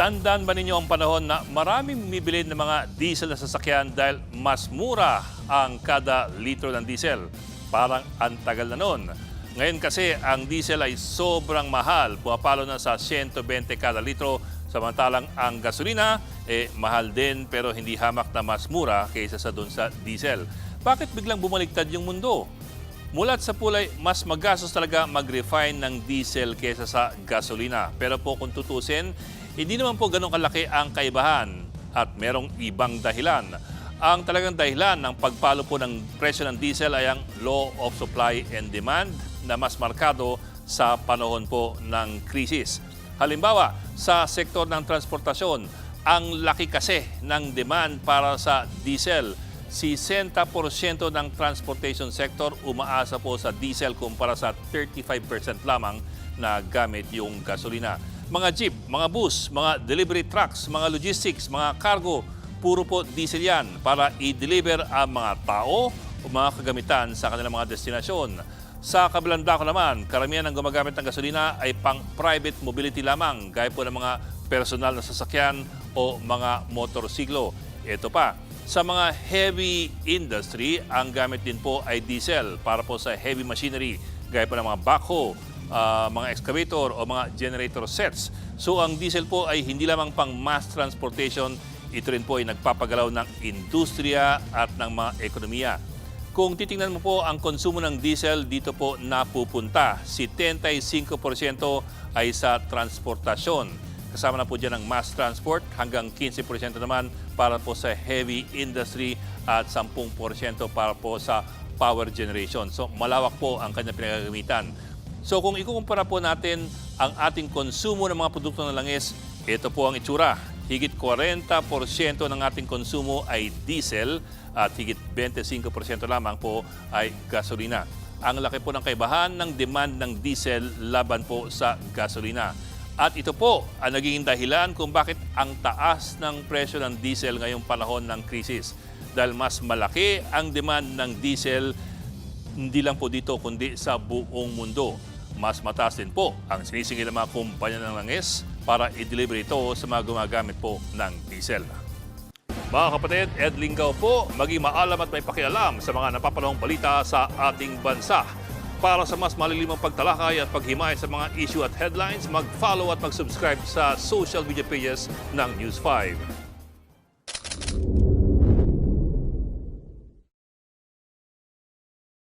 Tandaan ba ninyo ang panahon na maraming bumibili ng mga diesel na sasakyan dahil mas mura ang kada litro ng diesel? Parang antagal na noon. Ngayon kasi ang diesel ay sobrang mahal. Pumapalo na sa 120 kada litro. Samantalang ang gasolina, mahal din pero hindi hamak na mas mura kaysa sa doon sa diesel. Bakit biglang bumaligtad yung mundo? Mulat sa pulay, mas magastos talaga mag-refine ng diesel kaysa sa gasolina. Pero po kung tutusin, hindi naman po ganun kalaki ang kaibahan at merong ibang dahilan. Ang talagang dahilan ng pagpalo po ng presyo ng diesel ay ang law of supply and demand na mas markado sa panahon po ng krisis. Halimbawa, sa sektor ng transportasyon, ang laki kasi ng demand para sa diesel. 60% ng transportation sector umaasa po sa diesel kumpara sa 35% lamang na gamit yung gasolina. Mga jeep, mga bus, mga delivery trucks, mga logistics, mga cargo, puro po diesel yan para i-deliver ang mga tao o mga kagamitan sa kanilang mga destinasyon. Sa kabilang dako naman, karamihan ng gumagamit ng gasolina ay pang private mobility lamang, gaya po ng mga personal na sasakyan o mga motorsiklo. Ito pa, sa mga heavy industry, ang gamit din po ay diesel para po sa heavy machinery, gaya po ng mga backhoe, mga excavator o mga generator sets. So ang diesel po ay hindi lamang pang mass transportation, ito rin po ay nagpapagalaw ng industriya at ng mga ekonomiya. Kung titingnan mo po ang konsumo ng diesel, dito po napupunta. 75% ay sa transportasyon. Kasama na po dyan ang mass transport, hanggang 15% naman para po sa heavy industry at 10% para po sa power generation. So malawak po ang kanyang pinagagamitan. So kung ikukumpara po natin ang ating konsumo ng mga produkto ng langis, ito po ang itsura. Higit 40% ng ating konsumo ay diesel at higit 25% lamang po ay gasolina. Ang laki po ng kaibahan ng demand ng diesel laban po sa gasolina. At ito po ang naging dahilan kung bakit ang taas ng presyo ng diesel ngayong panahon ng krisis. Dahil mas malaki ang demand ng diesel, hindi lang po dito kundi sa buong mundo. Mas mataas din po ang sinisingil ng mga kumpanya ng langis para i-deliver ito sa mga gumagamit po ng diesel. Mga kapatid, Ed Lingaw po, maging maalam at may pakialam sa mga napapanahong balita sa ating bansa. Para sa mas malilimang pagtalakay at paghimay sa mga issue at headlines, mag-follow at mag-subscribe sa social media pages ng News 5.